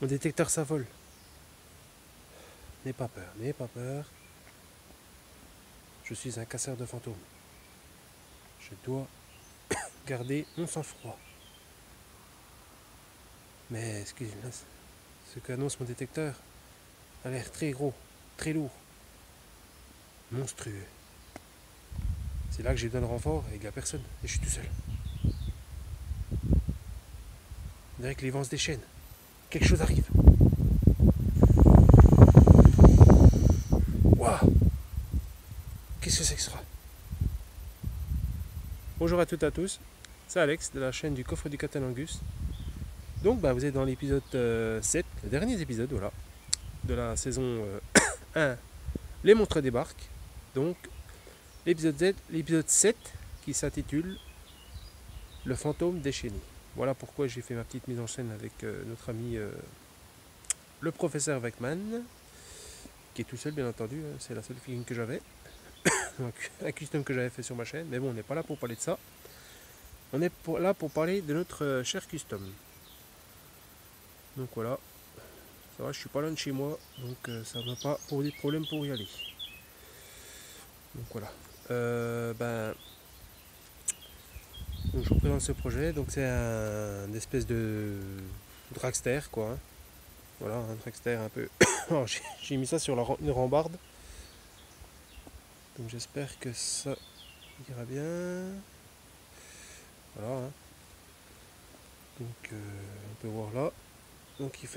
Mon détecteur s'avole. N'aie pas peur, n'aie pas peur. Je suis un casseur de fantômes. Je dois garder mon sang-froid. Mais excusez-moi, ce qu'annonce mon détecteur a l'air très gros, très lourd, monstrueux. C'est là que j'ai besoin de renfort et il n'y a personne. Et je suis tout seul. On dirait que les vents se déchaînent. Quelque chose arrive. Waouh! Qu'est-ce que c'est que ça? Bonjour à toutes et à tous. C'est Alex de la chaîne du Coffre du Catalangus. Donc vous êtes dans l'épisode 7, le dernier épisode voilà, de la saison 1, Les Montres débarquent. Donc l'épisode 7 qui s'intitule Le fantôme déchaîné. Voilà pourquoi j'ai fait ma petite mise en scène avec notre ami le professeur Weckman, qui est tout seul bien entendu, hein, c'est la seule figurine que j'avais, un custom que j'avais fait sur ma chaîne, mais bon on n'est pas là pour parler de ça, on est là pour parler de notre cher custom. Donc voilà, ça va, je suis pas loin de chez moi, donc ça ne va pas poser de problème pour y aller. Donc voilà. Donc je vous présente ce projet. Donc c'est une espèce de dragster quoi. Hein. Voilà, un dragster un peu. J'ai mis ça sur une rambarde. Donc j'espère que ça ira bien. Voilà. Hein. Donc on peut voir là. Donc il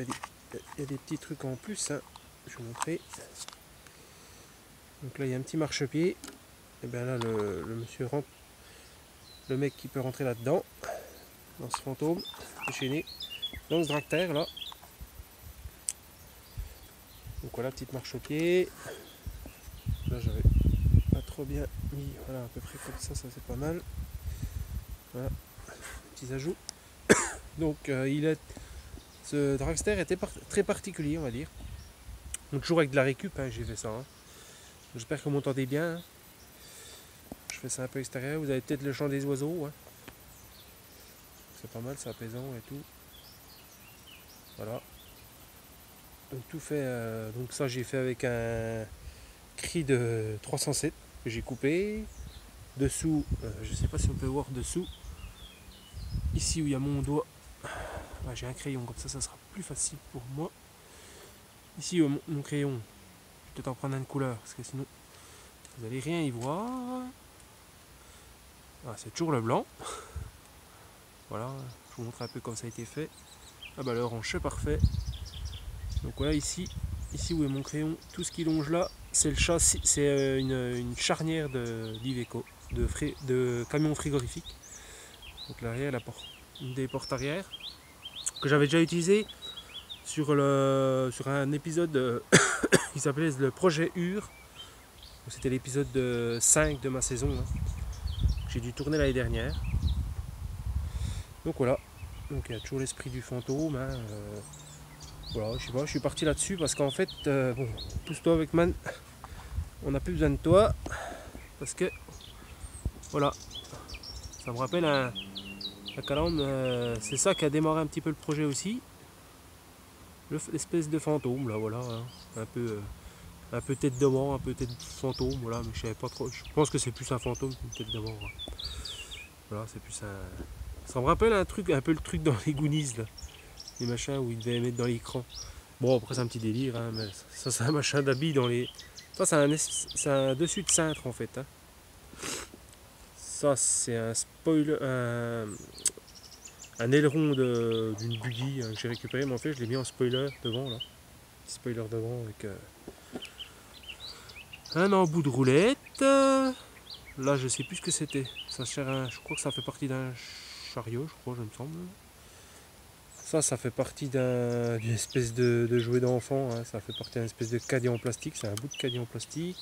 y a des petits trucs en plus. Hein. Je vais vous montrer. Donc là il y a un petit marchepied. Et bien là le monsieur rentre. Le mec qui peut rentrer là-dedans. Dans ce fantôme déchaîné. Dans ce dragster là. Donc voilà, petite marche au pied. Là j'avais pas trop bien mis. Voilà, à peu près comme ça c'est pas mal. Voilà, petits ajouts. Donc ce dragster était très particulier on va dire. Donc toujours avec de la récup, hein, j'ai fait ça. Hein. J'espère que vous m'entendez bien. Hein. Je fais ça un peu extérieur. Vous avez peut-être le chant des oiseaux. Hein. C'est pas mal, c'est apaisant et tout. Voilà. Donc tout fait. Donc ça j'ai fait avec un cri de 307 que j'ai coupé. Dessous, je sais pas si on peut voir dessous. Ici où il y a mon doigt. J'ai un crayon comme ça sera plus facile pour moi. Ici mon crayon, je vais peut-être en prendre une couleur parce que sinon vous n'allez rien y voir. Ah, c'est toujours le blanc. Voilà, je vous montre un peu comment ça a été fait. Ah bah l'orange c'est parfait. Donc voilà ici où est mon crayon, tout ce qui longe là, c'est le châssis, c'est une charnière d'Iveco, de camion frigorifique. Donc l'arrière, une des portes arrière que j'avais déjà utilisé sur un épisode qui s'appelait le projet UR. C'était l'épisode 5 de ma saison. Hein. J'ai dû tourner l'année dernière. Donc voilà. Donc il y a toujours l'esprit du fantôme. Hein. Voilà, je sais pas, je suis parti là-dessus parce qu'en fait, bon, pousse-toi avec man. On n'a plus besoin de toi. Parce que voilà. Ça me rappelle un calandre. C'est ça qui a démarré un petit peu le projet aussi. L'espèce de fantôme là, voilà. Hein. Un peu tête de mort, un peu tête de fantôme, voilà, mais je savais pas trop. Je pense que c'est plus un fantôme qu'une tête de mort. Voilà, c'est plus un. Ça me rappelle un peu le truc dans les Goonies, là. Les machins où ils devaient mettre dans l'écran. Bon, après c'est un petit délire, hein, mais ça c'est un machin d'habit dans les. Ça c'est un dessus de cintre en fait. Hein. Ça c'est un spoiler, un aileron d'une buggy que j'ai récupéré, mais en fait je l'ai mis en spoiler devant là. Petit spoiler devant avec. Un embout de roulette. Là, je sais plus ce que c'était. Je crois que ça fait partie d'un chariot, je me semble. Ça fait partie d'une espèce de jouet d'enfant. Hein. Ça fait partie d'une espèce de caddie en plastique. C'est un bout de caddie en plastique.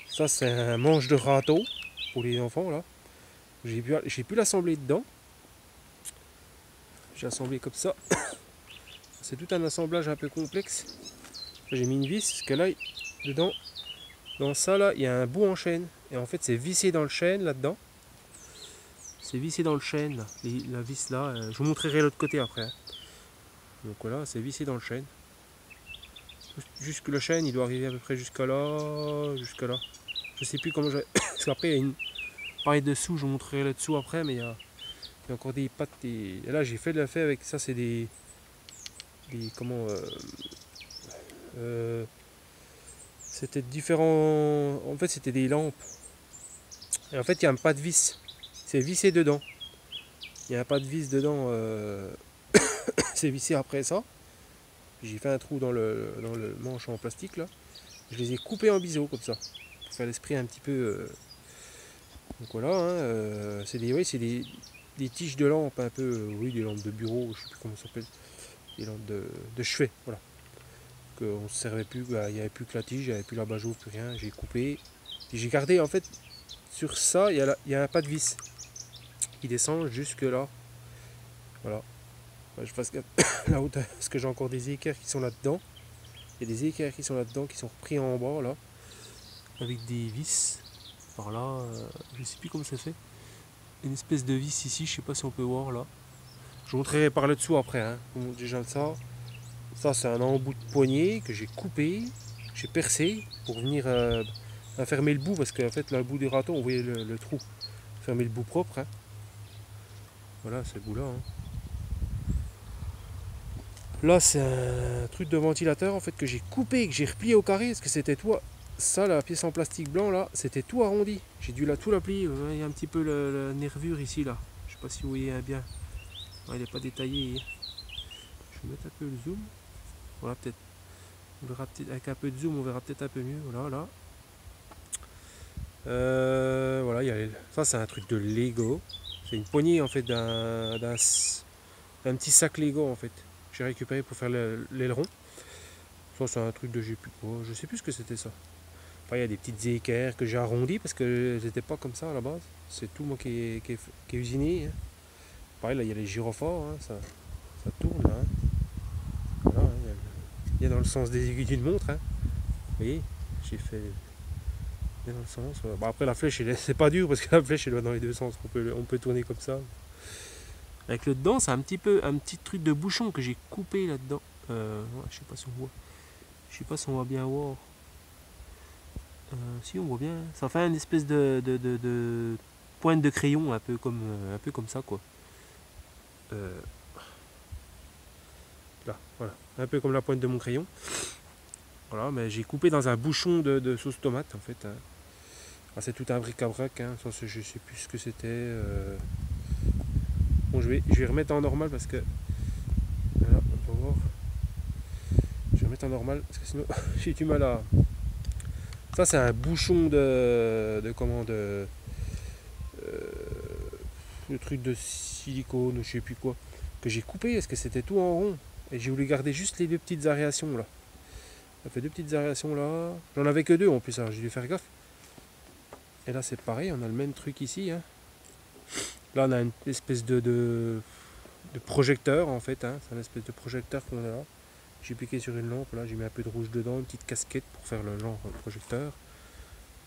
Ça, c'est un manche de râteau pour les enfants là. J'ai pu l'assembler dedans. J'ai assemblé comme ça. C'est tout un assemblage un peu complexe. J'ai mis une vis parce que là, dedans. Dans ça là, il y a un bout en chaîne et en fait c'est vissé dans le chêne là-dedans. C'est vissé dans le chêne là, la vis là. Je vous montrerai l'autre côté après. Hein. Donc voilà, c'est vissé dans le chêne. Jusque le chêne, il doit arriver à peu près jusqu'à là, jusqu'à là. Je sais plus comment j'ai. Parce qu'après, il y a une. Pareil dessous, je vous montrerai là-dessous après, mais il y a encore des pattes. Et là, j'ai fait de la fait avec ça, c'est des. Comment. C'était différents. En fait, c'était des lampes. Et en fait, il y a un pas de vis. C'est vissé dedans. Il y a un pas de vis dedans. C'est vissé après ça. J'ai fait un trou dans le manche en plastique là. Je les ai coupés en biseau comme ça. Pour faire l'esprit un petit peu. Donc voilà, hein, c'est des, oui, c'est des tiges de lampes un peu. Oui, des lampes de bureau, je sais plus comment ça s'appelle. Des lampes de chevet, voilà. Qu'on ne se servait plus, bah, il n'y avait plus que la tige, il n'y avait plus l'abat-jour, plus rien. J'ai coupé. Et j'ai gardé en fait sur ça, il y a un pas de vis qui descend jusque là. Voilà. Je fasse là-haut parce que j'ai encore des équerres qui sont là-dedans. Il y a des équerres qui sont là-dedans qui sont repris en bas là. Avec des vis. Par là, je sais plus comment ça fait. Une espèce de vis ici, je sais pas si on peut voir là. Je vous montrerai par le dessous après. Hein. Déjà ça. Ça c'est un embout de poignée que j'ai coupé. J'ai percé pour venir fermer le bout parce qu'en fait là le bout du râteau on voyait le trou. Fermer le bout propre. Hein. Voilà, c'est le bout là. Hein. Là c'est un truc de ventilateur en fait que j'ai coupé et que j'ai replié au carré parce que c'était tout. Ça, la pièce en plastique blanc là, c'était tout arrondi. J'ai dû tout la plier. Il y a un petit peu la nervure ici là. Je sais pas si vous voyez bien. Ouais, il n'est pas détaillé. Je vais mettre un peu le zoom. Voilà, peut-être. On verra peut-être avec un peu de zoom, on verra peut-être un peu mieux. Voilà, là. Voilà, ça c'est un truc de Lego. C'est une poignée en fait d'un petit sac Lego en fait. J'ai récupéré pour faire l'aileron. Ça c'est un truc de je sais plus ce que c'était ça. Enfin, il y a des petites équerres que j'ai arrondies parce que j'étais pas comme ça à la base. C'est tout moi qui est usiné. Hein. Pareil, là il y a les gyrophares, hein, ça tourne là. Hein. Voilà, hein, il y a dans le sens des aiguilles d'une montre. Hein. Vous voyez, j'ai fait bien dans le sens. Bon, après la flèche, c'est pas dur parce que la flèche elle va dans les deux sens. On peut tourner comme ça. Avec le dedans, c'est un petit truc de bouchon que j'ai coupé là-dedans. Ouais, je sais pas si on voit. Je sais pas si on va bien voir. Si on voit bien, ça fait une espèce de pointe de crayon un peu comme ça quoi. Là, voilà, un peu comme la pointe de mon crayon. Voilà, mais j'ai coupé dans un bouchon de sauce tomate en fait. Hein. Ah, c'est tout un bric-à-brac, hein. Je sais plus ce que c'était. Bon, je vais remettre en normal parce que voilà, on va voir. Je vais remettre en normal parce que sinon j'ai du mal à. Ça c'est un bouchon de truc de silicone, je sais plus quoi, que j'ai coupé parce que c'était tout en rond et j'ai voulu garder juste les deux petites aérations là. Ça fait deux petites aérations là. J'en avais que deux en plus, alors j'ai dû faire gaffe. Et là c'est pareil, on a le même truc ici. Hein. Là on a une espèce de projecteur en fait. Hein. C'est un espèce de projecteur qu'on a là. J'ai piqué sur une lampe, là j'ai mis un peu de rouge dedans, une petite casquette pour faire le genre projecteur.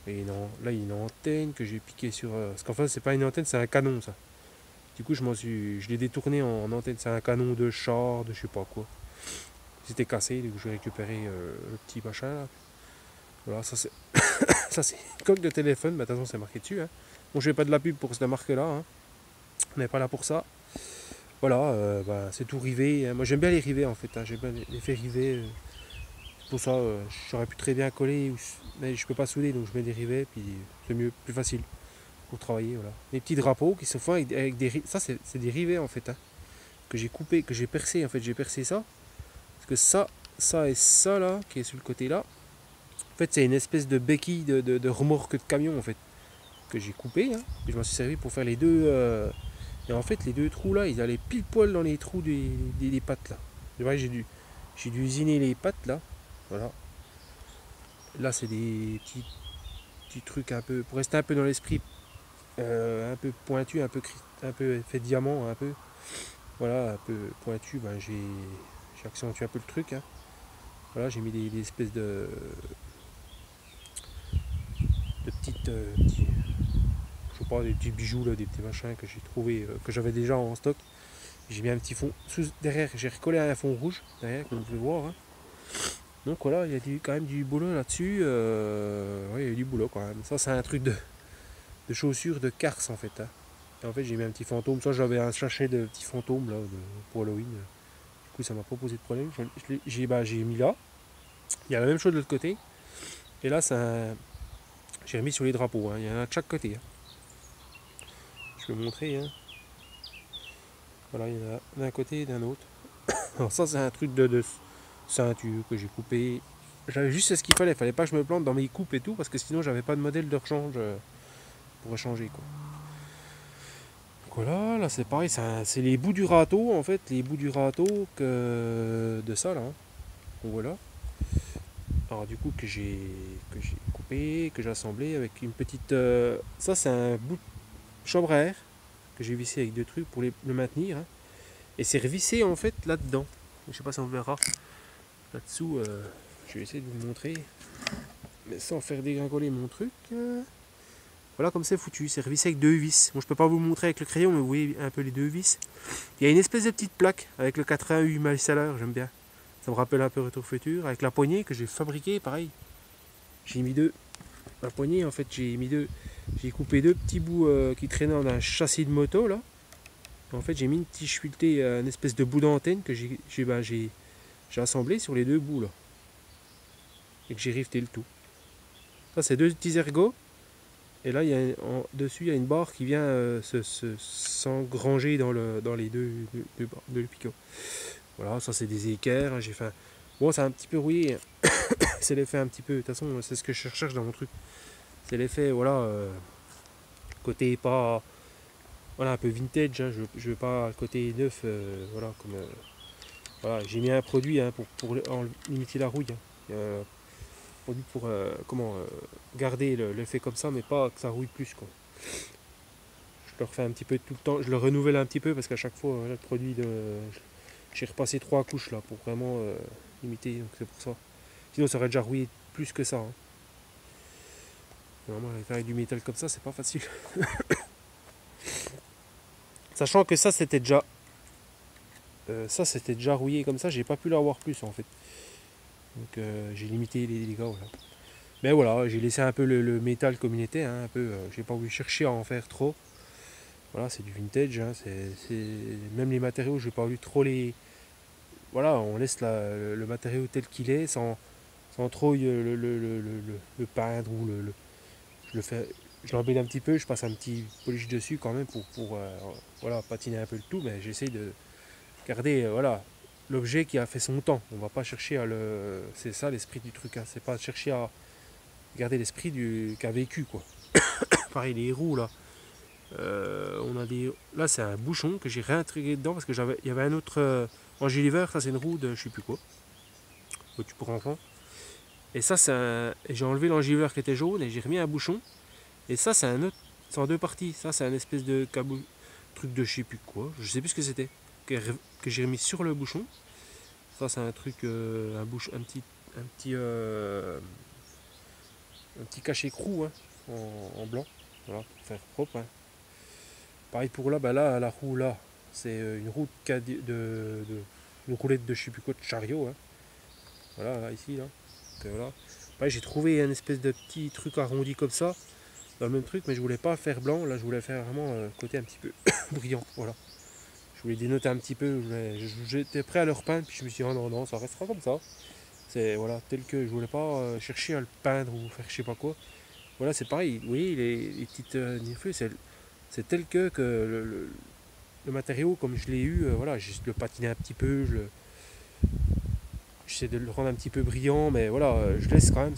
Et non, là il y a une antenne que j'ai piqué sur. Parce qu'en fait c'est pas une antenne, c'est un canon ça. Du coup je l'ai détourné en antenne, c'est un canon de char, de je sais pas quoi. C'était cassé, du coup je vais récupérer le petit machin là. Voilà, ça c'est ça c'est une coque de téléphone, mais attention c'est marqué dessus. Hein. Bon je fais pas de la pub pour cette marque là, hein. On n'est pas là pour ça. Voilà, c'est tout rivé. Moi j'aime bien les rivets en fait, hein. J'aime bien les faire river. Pour ça, j'aurais pu très bien coller, mais je peux pas souder, donc je mets des rivets, puis c'est mieux, plus facile pour travailler. Voilà. Les petits drapeaux qui se font avec des rivets. Ça c'est des rivets en fait, hein, que j'ai coupé, que j'ai percé. En fait, j'ai percé ça. Parce que ça et ça là, qui est sur le côté là, en fait c'est une espèce de béquille de remorque de camion en fait, que j'ai coupé. Hein, et je m'en suis servi pour faire les deux. Et en fait les deux trous là, ils allaient pile poil dans les trous des pattes là. C'est vrai, j'ai dû usiner les pattes là. Voilà. Là c'est des petits trucs un peu. Pour rester un peu dans l'esprit, un peu pointu, un peu fait diamant, un peu. Voilà, un peu pointu, j'ai accentué un peu le truc. Hein. Voilà, j'ai mis des espèces de petites. Je sais pas, des petits bijoux là, des petits machins que j'ai trouvé, que j'avais déjà en stock. J'ai mis un petit fond derrière, j'ai recollé un fond rouge derrière, comme vous pouvez voir. Hein. Donc voilà, il y a quand même du boulot là-dessus. Ouais, il y a du boulot quand même. Ça, c'est un truc de chaussures de Kars en fait. Hein. Et en fait, j'ai mis un petit fantôme. Ça, j'avais un sachet de petits fantômes là, pour Halloween. Du coup, ça m'a pas posé de problème. J'ai mis là. Il y a la même chose de l'autre côté. Et là, j'ai remis sur les drapeaux. Hein. Il y en a de chaque côté. Hein. Je vais vous montrer. Hein. Voilà, il y en a d'un côté et d'un autre. Alors ça, c'est un truc de ceinture que j'ai coupé. J'avais juste ce qu'il fallait. Il fallait pas que je me plante dans mes coupes et tout, parce que sinon, j'avais pas de modèle de rechange pour échanger. Quoi. Donc voilà, là, c'est pareil. C'est les bouts du râteau, en fait. Les bouts du râteau de ça, là. Hein. Donc voilà. Alors du coup, que j'ai coupé, que j'ai assemblé avec une petite... ça, c'est un bout de chambre à air que j'ai vissé avec deux trucs pour le maintenir. Hein. Et c'est revissé en fait là-dedans. Je sais pas si on verra. Là-dessous, je vais essayer de vous montrer. Mais sans faire dégringoler mon truc. Voilà comme c'est foutu. C'est revissé avec deux vis. Bon, je peux pas vous le montrer avec le crayon, mais vous voyez un peu les deux vis. Il y a une espèce de petite plaque avec le 88 miles à l'heure, j'aime bien. Ça me rappelle un peu Retour Futur. Avec la poignée que j'ai fabriquée, pareil. J'ai mis deux. La poignée, en fait, j'ai j'ai coupé deux petits bouts qui traînaient dans un châssis de moto là. En fait, j'ai mis une petite sculptée, une espèce de bout d'antenne que j'ai assemblé sur les deux bouts là. Et que j'ai rifté le tout. Ça, c'est deux petits ergots. Et là, dessus, il y a une barre qui vient s'engranger dans les deux picots. Voilà, ça, c'est des équerres. Hein, j'ai fait bon, c'est un petit peu rouillé. C'est l'effet un petit peu. De toute façon, c'est ce que je recherche dans mon truc. C'est l'effet, voilà, côté pas. Voilà, un peu vintage, hein, je veux pas côté neuf, voilà, comme voilà, j'ai mis un produit hein, pour limiter la rouille. Hein. Un produit pour garder l'effet comme ça, mais pas que ça rouille plus. Quoi. Je le refais un petit peu tout le temps, je le renouvelle un petit peu parce qu'à chaque fois, le produit j'ai repassé 3 couches là pour vraiment limiter, donc c'est pour ça. Sinon, ça aurait déjà rouillé plus que ça. Hein. Vraiment, avec du métal comme ça, c'est pas facile. Sachant que ça, c'était déjà rouillé comme ça, j'ai pas pu l'avoir plus en fait. Donc j'ai limité les dégâts. Voilà. Mais voilà, j'ai laissé un peu le métal comme il était, hein, un peu. J'ai pas voulu chercher à en faire trop. Voilà, c'est du vintage. Hein, même les matériaux, j'ai pas voulu trop les. Voilà, on laisse le matériau tel qu'il est, sans trop le peindre ou je l'embête un petit peu, je passe un petit polish dessus quand même pour voilà, patiner un peu le tout, mais j'essaye de garder voilà, l'objet qui a fait son temps. On va pas chercher à le. C'est ça l'esprit du truc, hein. C'est pas chercher à garder l'esprit qu'a vécu quoi. Pareil les roues là. On a des. Là c'est un bouchon que j'ai réintégré dedans parce que il y avait un autre Angiliver, ça c'est une roue de je sais plus quoi. Tu pour enfants. Et ça j'ai enlevé l'Angiliver qui était jaune et j'ai remis un bouchon. Et ça c'est un autre. C'est en deux parties. Ça c'est un espèce de truc de je sais plus quoi. Je sais plus ce que c'était. Que j'ai remis sur le bouchon. Ça c'est un truc, un petit cachet-crou hein, en blanc, voilà, pour faire propre. Hein. Pareil pour là, là la roue là, c'est une roue une roulette de je sais plus quoi de chariot. Hein. Voilà, là, ici là. Donc, voilà. Pareil, j'ai trouvé un espèce de petit truc arrondi comme ça, dans le même truc, mais je voulais pas faire blanc, là je voulais faire vraiment côté un petit peu brillant. Voilà. Je voulais dénoter un petit peu, j'étais prêt à le repeindre, puis je me suis dit oh non, ça restera comme ça. C'est voilà, tel que je voulais pas chercher à le peindre ou faire je sais pas quoi. Voilà, c'est pareil. Vous voyez, les petites nifleux, c'est tel que le matériau, comme je l'ai eu, voilà, je le patinais un petit peu, j'essaie de le rendre un petit peu brillant, mais voilà, je laisse quand même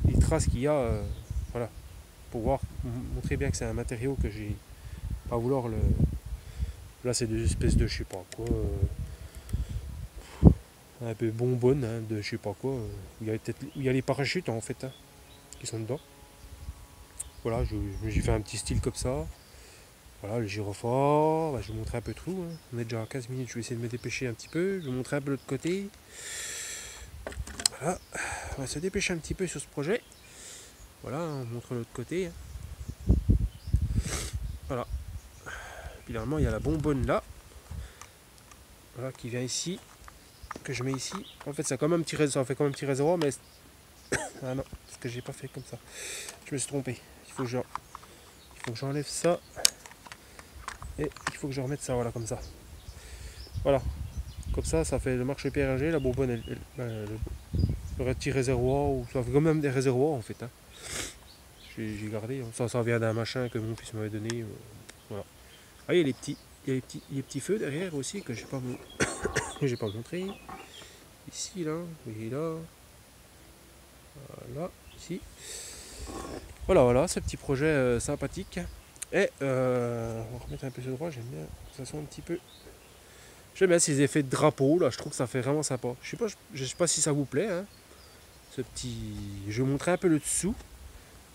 les traces qu'il y a, voilà, pour montrer bien que c'est un matériau que j'ai pas vouloir le. Là, c'est des espèces de je sais pas quoi. Un peu bonbonne hein, de je sais pas quoi. Il y a les parachutes en fait hein, qui sont dedans. Voilà, j'ai fait un petit style comme ça. Voilà, le gyrophare, je vais vous montrer un peu tout. Hein. On est déjà à 15 minutes, je vais essayer de me dépêcher un petit peu. Je vais vous montrer un peu l'autre côté. Voilà, on va se dépêcher un petit peu sur ce projet. Voilà, on montre l'autre côté. Hein. Puis normalement il y a la bonbonne là. Voilà, qui vient ici. Que je mets ici. En fait ça, comme un petit, ça fait comme un petit réservoir, mais... Ah non, parce que j'ai pas fait comme ça. Je me suis trompé. Il faut que j'enlève ça. Et il faut que je remette ça, voilà, comme ça. Voilà. Comme ça fait le marchepied éragé, la bonbonne, le petit réservoir, ou ça fait quand même des réservoirs en fait. Hein. J'ai gardé, ça vient d'un machin que mon fils m'avait donné. Voilà. Ah, il y a les petits feux derrière aussi que j'ai pas, j'ai pas montré. Ici, là, oui, là. Voilà, ici. Voilà, ce petit projet sympathique. Et on va remettre un peu ce droit, j'aime bien. Ça sent un petit peu. J'aime bien ces effets de drapeau, là, je trouve que ça fait vraiment sympa. Je sais pas si ça vous plaît, hein, ce petit... Je vais montrer un peu le dessous.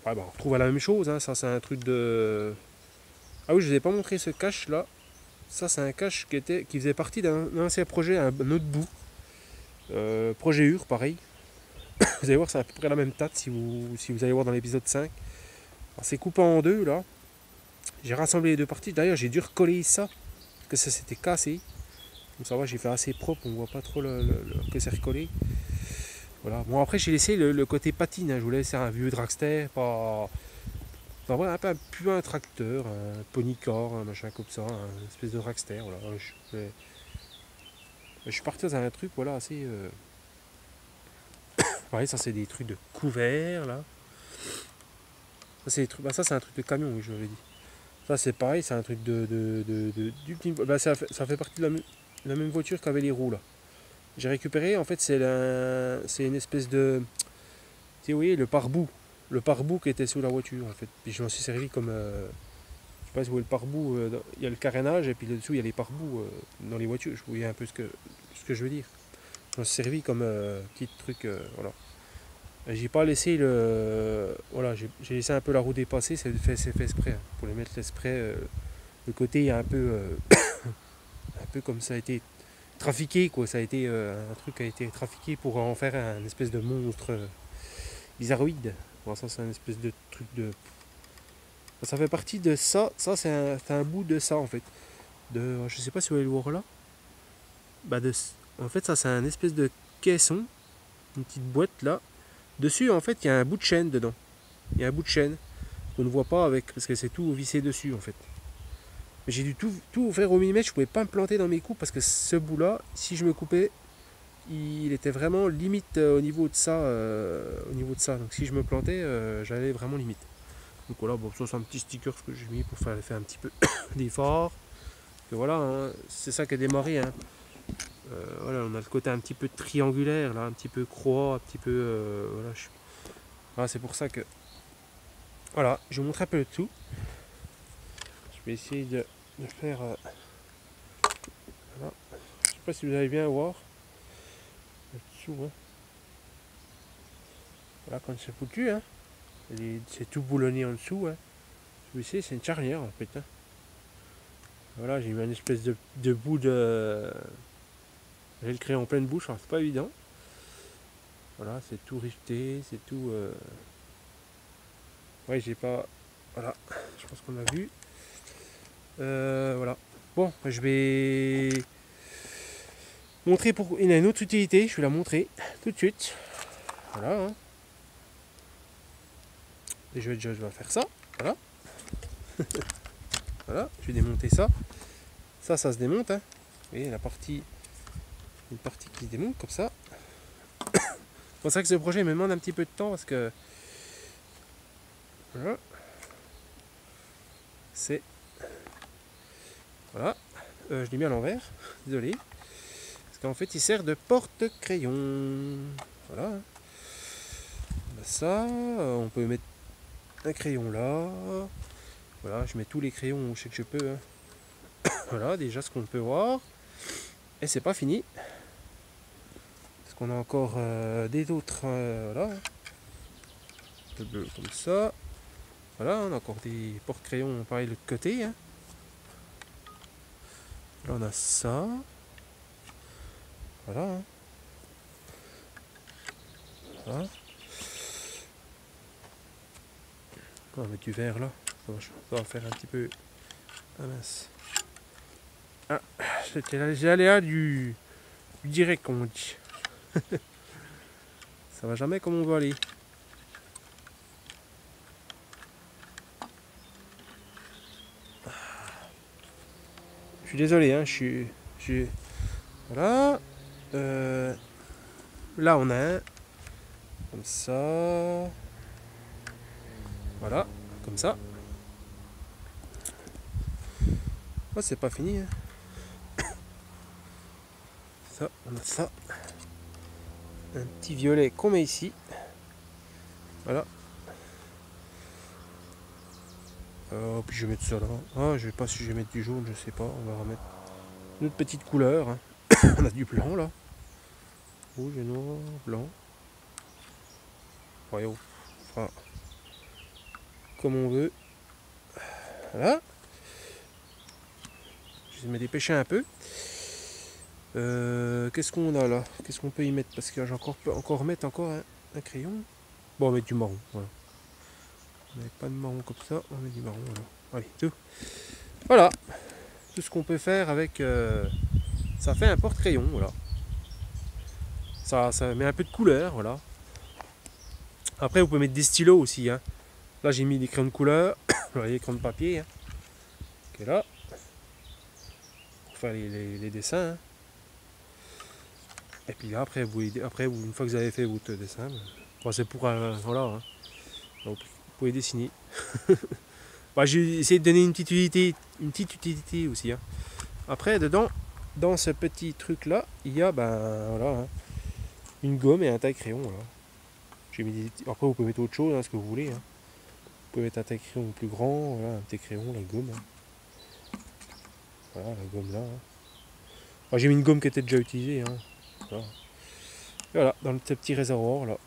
Ouais, bah, on retrouve la même chose, hein, ça c'est un truc de... Ah oui, je vous ai pas montré ce cache là. Ça c'est un cache qui faisait partie d'un ancien projet, un autre bout. Projet UR, pareil. Vous allez voir, c'est à peu près la même tête si vous allez voir dans l'épisode 5. C'est coupé en deux là. J'ai rassemblé les deux parties. D'ailleurs, j'ai dû recoller ça, parce que ça s'était cassé. Donc ça va, j'ai fait assez propre, on voit pas trop que c'est recollé. Voilà. Bon, après j'ai laissé le côté patine, hein. Je voulais laisser un vieux dragster, pas... Enfin, voilà, plus un tracteur, un ponycar, un machin comme ça, une espèce de dragster. Voilà. Je suis parti dans un truc, voilà, assez... Ouais, ça c'est des trucs de couvert là. Ça c'est un truc de camion, oui, je l'avais dit. Ça c'est pareil, c'est un truc bah, ça fait partie de la même voiture qu'avait les roues là. J'ai récupéré, en fait c'est une espèce de... vous voyez, le pare-boue. Le pare-boue qui était sous la voiture en fait. Puis je m'en suis servi comme... je sais pas si vous voyez le pare-boue, il y a le carénage et puis là-dessous il y a les pare-boues dans les voitures. Je voyais un peu ce que je veux dire. Je m'en suis servi comme petit truc, voilà. J'ai pas laissé le... Voilà, j'ai laissé un peu la roue dépasser, c'est fait exprès. Hein, pour les mettre exprès, le côté il y a un peu... un peu comme ça a été trafiqué, quoi. Ça a été un truc qui a été trafiqué pour en faire un espèce de monstre bizarroïde. Bon, ça c'est un espèce de truc de... Ça fait partie de ça. Ça c'est un bout de ça en fait. Je sais pas si vous allez le voir là. Bah en fait ça c'est un espèce de caisson. Une petite boîte là. Dessus en fait il y a un bout de chaîne dedans. Il y a un bout de chaîne qu'on ne voit pas avec, parce que c'est tout vissé dessus en fait. Mais j'ai dû tout faire au millimètre. Je pouvais pas me planter dans mes coups parce que ce bout là, si je me coupais, il était vraiment limite au niveau de ça. Donc si je me plantais, j'allais vraiment limite. Donc voilà, bon, ça c'est un petit sticker que j'ai mis pour faire un petit peu d'effort. Et voilà, hein, c'est ça qui a démarré. Hein. Voilà, on a le côté un petit peu triangulaire, là, un petit peu croix, un petit peu... voilà, c'est pour ça que... Voilà, je vous montre un peu le tout. Je vais essayer de faire... voilà. Je sais pas si vous allez bien voir. Le dessous, hein. Voilà, quand c'est foutu, hein. C'est tout boulonné en dessous. Hein. Vous voyez, c'est une charnière en fait. Hein. Voilà, j'ai mis une espèce de bout de... J'ai le crayon en pleine bouche, hein, c'est pas évident. Voilà, c'est tout riveté, c'est tout... Ouais, j'ai pas... Voilà, je pense qu'on a vu. Voilà. Bon, je vais montrer pour... Il a une autre utilité, je vais la montrer tout de suite. Voilà. Hein. Et je vais faire ça. Voilà. Voilà, je vais démonter ça. Ça se démonte. Hein. Vous voyez, une partie qui se démonte comme ça. C'est pour ça que ce projet me demande un petit peu de temps parce que... Voilà. C'est... Voilà. Je l'ai mis à l'envers. Désolé. Parce qu'en fait, il sert de porte-crayon. Voilà. Ça, on peut mettre un crayon là. Voilà, je mets tous les crayons où je sais que je peux. Hein. Voilà, déjà ce qu'on peut voir. Et c'est pas fini. Parce qu'on a encore des autres. Voilà. Un peu bleu comme ça. Voilà, on a encore des porte-crayons pareil de l'autre côté. Hein. Là on a ça. Voilà. Hein. Voilà. On va mettre du vert là. Ça va faire un petit peu... Ah mince. Ah, c'était les aléas du direct, comme on dit. Ça va jamais comme on veut aller. Je suis désolé, hein, voilà. Là, on a un. Comme ça. Voilà, comme ça. Oh, c'est pas fini. Hein. Ça, on a ça. Un petit violet qu'on met ici. Voilà. Puis je vais mettre ça là. Ah, je sais pas si je vais mettre du jaune, je sais pas. On va remettre une autre petite couleur. Hein. On a du blanc là. Rouge et noir, blanc. Ouais, enfin, comme on veut. Voilà. Je vais me dépêcher un peu. Qu'est-ce qu'on a là? Qu'est-ce qu'on peut y mettre? Parce que j'ai encore mettre encore un crayon. Bon, on va mettre du marron. Voilà. On n'a pas de marron comme ça, on met du marron. Voilà. Allez, tout. Voilà. Tout ce qu'on peut faire avec. Ça fait un porte-crayon. Voilà. Ça met un peu de couleur. Voilà. Après, vous pouvez mettre des stylos aussi. Hein. Là, j'ai mis des crayons de couleur. Vous voyez, des crayons de papier. Hein. Qui est là. Pour faire les dessins. Hein. Et puis là, après, une fois que vous avez fait votre dessin, bon, c'est pour voilà, hein. Donc, vous pouvez dessiner. Bah, j'ai essayé de donner une petite utilité aussi. Hein. Après, dedans, dans ce petit truc là, il y a voilà, hein, une gomme et un taille-crayon. Voilà. J'ai mis après, vous pouvez mettre autre chose, hein, ce que vous voulez. Hein. Vous pouvez mettre un taille-crayon plus grand, voilà, un petit crayon, la gomme. Hein. Voilà, la gomme là. Hein. Bah, j'ai mis une gomme qui était déjà utilisée. Hein. Voilà. Voilà, dans le petit réservoir là.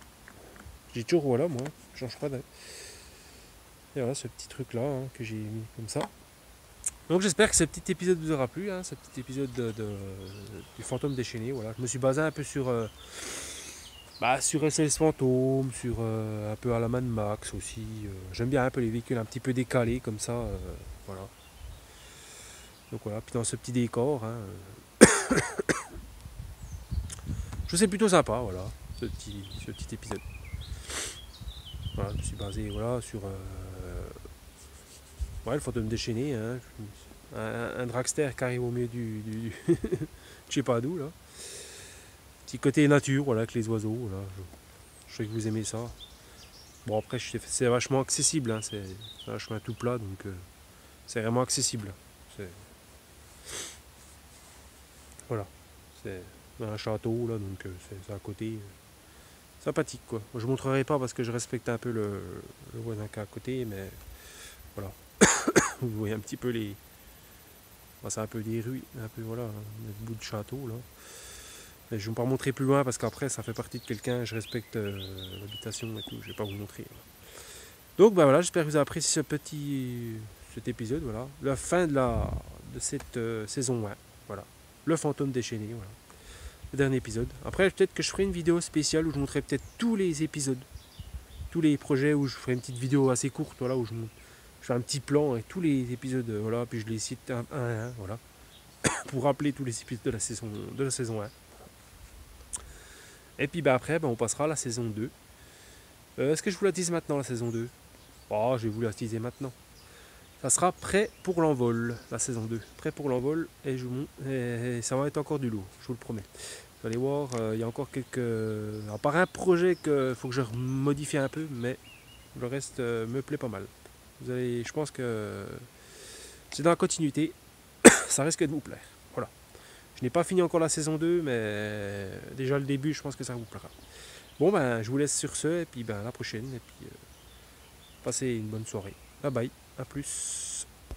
J'ai toujours, voilà, moi, je change pas de... Et voilà, ce petit truc là hein, que j'ai mis comme ça. Donc j'espère que ce petit épisode vous aura plu, hein, ce petit épisode du fantôme déchaîné. Voilà. Je me suis basé un peu sur SLS Fantôme, sur un peu à la Mad Max aussi. J'aime bien un peu les véhicules un petit peu décalés comme ça. Voilà. Donc voilà, puis dans ce petit décor, hein, je trouve c'est plutôt sympa, voilà, ce petit épisode. Voilà, je me suis basé voilà, sur le fantôme déchaîné, hein, un dragster qui arrive au milieu du je sais pas d'où là. Petit côté nature, voilà, avec les oiseaux, voilà. Je sais que vous aimez ça. Bon après c'est vachement accessible, hein, c'est un chemin tout plat donc c'est vraiment accessible. Voilà, c'est un château là donc c'est à côté. Sympathique quoi. Moi, je ne montrerai pas parce que je respecte un peu le voisin qui est à côté, mais voilà. Vous voyez un petit peu les. Enfin, c'est un peu des rues, un peu voilà, un bout de château là. Mais je ne vais pas montrer plus loin parce qu'après ça fait partie de quelqu'un, je respecte l'habitation et tout, je ne vais pas vous montrer. Donc voilà, j'espère que vous avez apprécié cet épisode, voilà. La fin de cette saison 1. Voilà. Le fantôme déchaîné, voilà. Le dernier épisode. Après, peut-être que je ferai une vidéo spéciale où je montrerai peut-être tous les épisodes, tous les projets, où je ferai une petite vidéo assez courte, voilà, où je fais un petit plan avec tous les épisodes, voilà, puis je les cite un à un, voilà, pour rappeler tous les épisodes de la saison 1. Et puis après, on passera à la saison 2. Est-ce que je vous la tease maintenant, la saison 2? Oh, je vais vous la teaser maintenant. Ça sera prêt pour l'envol, la saison 2. Prêt pour l'envol, et ça va être encore du lourd, je vous le promets. Vous allez voir, il y a encore quelques... À part un projet qu'il faut que je modifie un peu, mais le reste me plaît pas mal. Je pense que c'est dans la continuité, ça risque de vous plaire. Voilà. Je n'ai pas fini encore la saison 2, mais déjà le début, je pense que ça vous plaira. Bon, je vous laisse sur ce, et puis à la prochaine, et puis passez une bonne soirée. Bye bye, à plus.